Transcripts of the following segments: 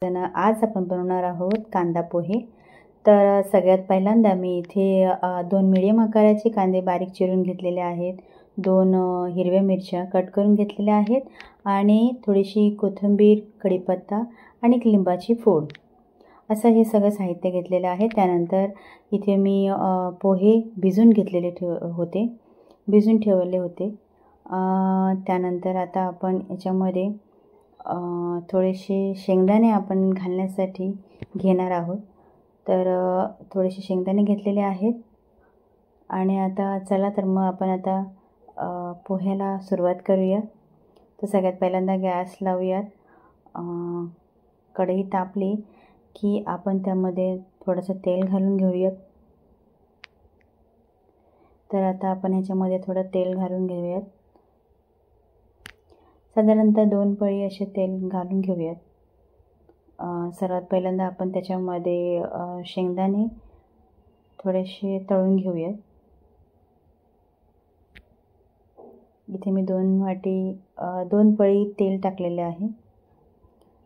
आज आपण बनवणार आहोत कांदा पोहे। तर सगळ्यात पहिल्यांदा मी इथे 2 मीडियम आकाराचे कांदे बारीक चिरून घेतलेले आहेत, 2 हिरव्या मिरच्या कट करून घेतलेल्या आहेत आणि थोडीशी कोथिंबीर, कढीपत्ता आणि एक लिंबाची फोड असं हे सगळं साहित्य घेतलेलं आहे। त्यानंतर इथे मी पोहे भिजून ठेवले होते। त्यानंतर आता आपण याच्यामध्ये थोडेसे शेंगदाणे आपण घालण्यासाठी घेणार आहोत। तर थोडेसे शेंगदाणे घेतलेले आहेत आणि आता चला तर मग आपण आता पोह्याला सुरुवात करूया। तर सगळ्यात पहिल्यांदा गॅस लावूयात। कढई तापली की आपण त्यामध्ये थोडंसं तेल घालून घेऊयात। तर आता आपण ह्याच्यामध्ये थोडं तेल घालून घेऊयात, साधारणतः 2 पळी असे तेल घालून घेऊयात। सर्वात पहिल्यांदा आपण त्याच्यामध्ये शेंगदाणे थोडेसे तळून घेऊयात। इथे मी 2 पळी तेल टाकलेले आहे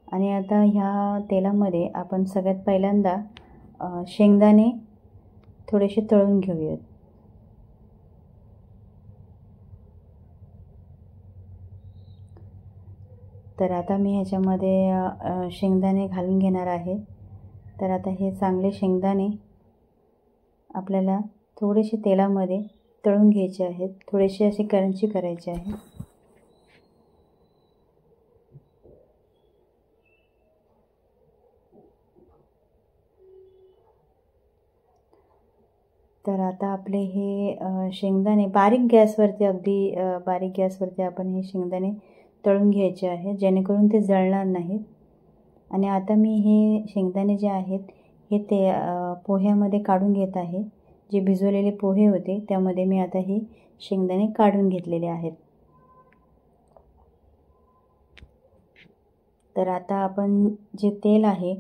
आणि आता ह्या तेलामध्ये आपण सगळ्यात पहिल्यांदा शेंगदाणे थोडेसे तळून घेऊयात। तर आता मी ह्याच्यामध्ये शेंगदाणे घालून घेणार आहे। तर आता हे चांगले शेंगदाणे आपल्याला थोडेसे तेलामध्ये तळून घ्यायचे आहेत, थोडेसे असे क्रंची करायचे आहे। तर आता आपले हे शेंगदाणे बारीक गॅसवरती आपण हे शेंगदाणे तळून घ्यायचे आहे, जेणेकरून ते जळणार नाहीत। आणि आता मी हे शेंगदाणे जे आहेत हे पोह्यामध्ये काढून घेत आहे। जे भिजवलेले पोहे होते त्यामध्ये मी आता हे शेंगदाणे काढून घेतलेले आहेत। तर आता आपण जे तेल आहे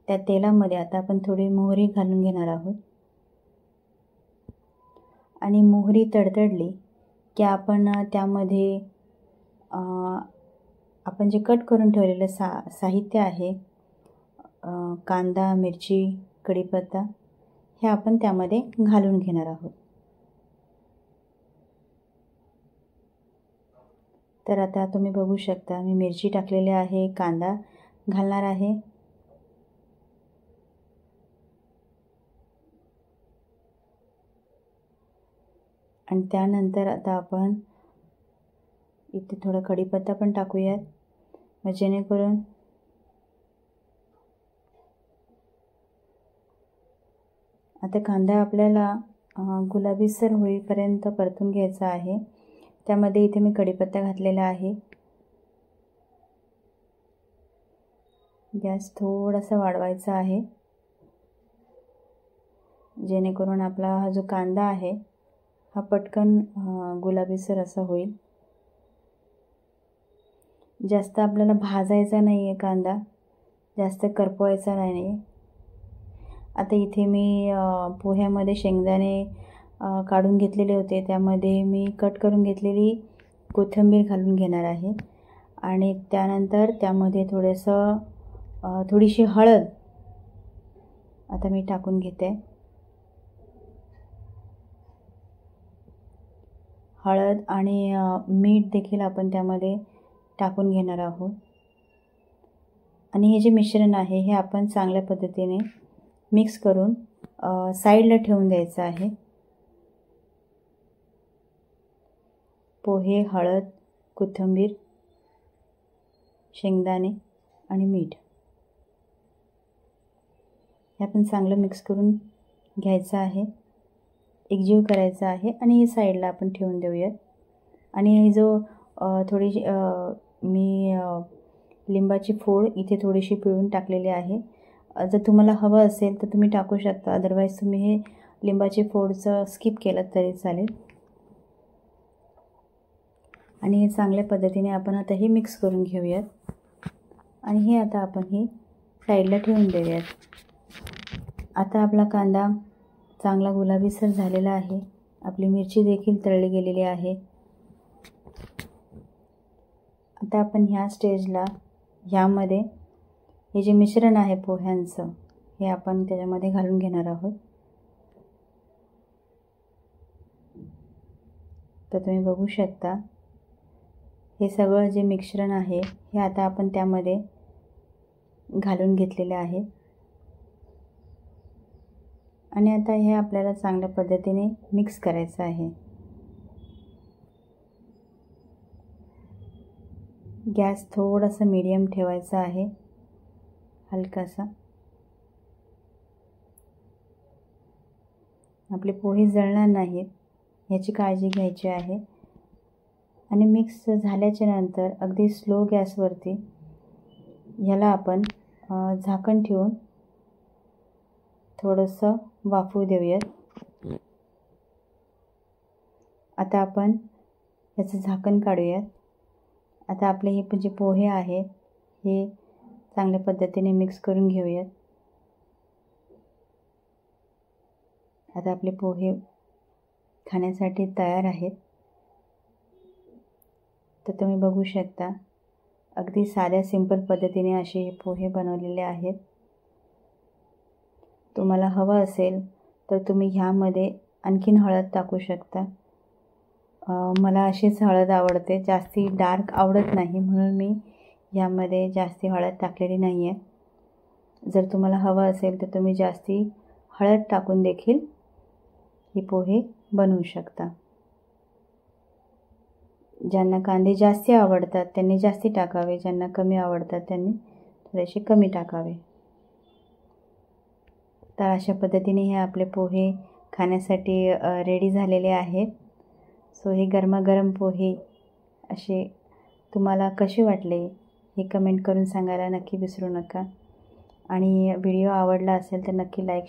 त्या तेलामध्ये आता आपण थोडी मोहरी घालून घेणार आहोत आणि मोहरी तडतडली की आपण त्यामध्ये आपण जे कट करून ठेवलेलं साहित्य आहे, कांदा, मिरची, कढीपत्ता, हे आपण त्यामध्ये घालून घेणार आहोत। तर आता तुम्ही बघू शकता मी मिरची टाकलेली आहे, कांदा घालणार आहे आणि त्यानंतर आता आपण इथे थोडा कढीपत्ता पण टाकूयात, मग जेणेकरून आता कांदा आपल्याला गुलाबीसर होईपर्यंत परतून घ्यायचा आहे। त्यामध्ये इथे मी कढीपत्ता घातलेला आहे। गॅस थोडासा वाढवायचा आहे, जेणेकरून आपला हा जो कांदा आहे हा पटकन गुलाबीसर असा होईल। जास्त आपल्याला भाजायचा नाही आहे, कांदा जास्त करपवायचा नाही आहे। आता इथे मी पोह्यामध्ये शेंगदाणे काढून घेतलेले होते, त्यामध्ये मी कट करून घेतलेली कोथिंबीर घालून घेणार आहे आणि त्यानंतर त्यामध्ये थोडीशी हळद आता मी टाकून घेते। हळद आणि मीठ देखील आपण त्यामध्ये टाकून घेणार आहोत आणि हे जे मिश्रण आहे हे आपण चांगल्या पद्धतीने मिक्स करून साईडला ठेवून द्यायचं आहे। पोहे, हळद, कोथिंबीर, शेंगदाणे आणि मीठ हे आपण चांगलं मिक्स करून घ्यायचं आहे, एकजीव करायचा आहे आणि हे साईडला आपण ठेवून देऊयात। आणि हे जो थोडीशी मी लिंबाची फोड इथे थोडीशी पिळून टाकलेली आहे। जर तुम्हाला हवं असेल तर तुम्ही टाकू शकता, अदरवाईज तुम्ही हे लिंबाची फोडचं स्किप केलं तरी चालेल। आणि हे चांगल्या पद्धतीने आपण आता हे मिक्स करून घेऊयात आणि हे आता आपण हे साईडला ठेवून देऊयात। आता आपला कांदा चांगला गुलाबीसर झालेला आहे, आपली मिरची देखील तळली गेलेली आहे। आता आपण ह्या स्टेजला ह्यामध्ये हे जे मिश्रण आहे पोह्यांचं हे आपण त्याच्यामध्ये घालून घेणार आहोत. तर तुम्ही बघू शकता हे सगळं जे मिश्रण आहे हे आता आपण त्यामध्ये घालून घेतलेले आहे आणि आता हे आपल्याला चांगल्या पद्धतीने मिक्स करायचं आहे. गॅस थोडासा मीडियम ठेवायचा आहे, हलकासा. आपले पोहे जळणार नाहीत याची काळजी घ्यायची आहे. आणि मिक्स झाल्याच्या नंतर अगदी स्लो गॅसवरती ह्याला आपण झाकण ठेवून थोडंसं वाफू देऊयात. आता आपण याचं झाकण काढूयात. आता आपले हे जे पोहे आहेत हे चांगल्या पद्धतीने मिक्स करून घेऊयात. आता आपले पोहे खाण्यासाठी तयार आहेत. तर तुम्ही बघू शकता अगदी साध्या सिंपल पद्धतीने असे हे पोहे बनवलेले आहेत. तुम्हाला हवं असेल तर तुम्ही ह्यामध्ये आणखीन हळद टाकू शकता. मला अशीच हळद आवडते, जास्ती डार्क आवडत नाही म्हणून मी यामध्ये जास्ती हळद टाकलेली नाही आहे. जर तुम्हाला हवं असेल तर तुम्ही जास्ती हळद टाकून देखील हे पोहे बनवू शकता. ज्यांना कांदे जास्ती आवडतात त्यांनी जास्ती टाकावे, ज्यांना कमी आवडतात त्यांनी थोडेसे कमी टाकावे. तर अशा पद्धतीने हे आपले पोहे खाण्यासाठी रेडी झालेले आहेत. सो हे गरमागरम पोहे असे तुम्हाला कसे वाटले हे कमेंट करून सांगायला नक्की विसरू नका. आणि व्हिडिओ आवडला असेल तर नक्की लाईक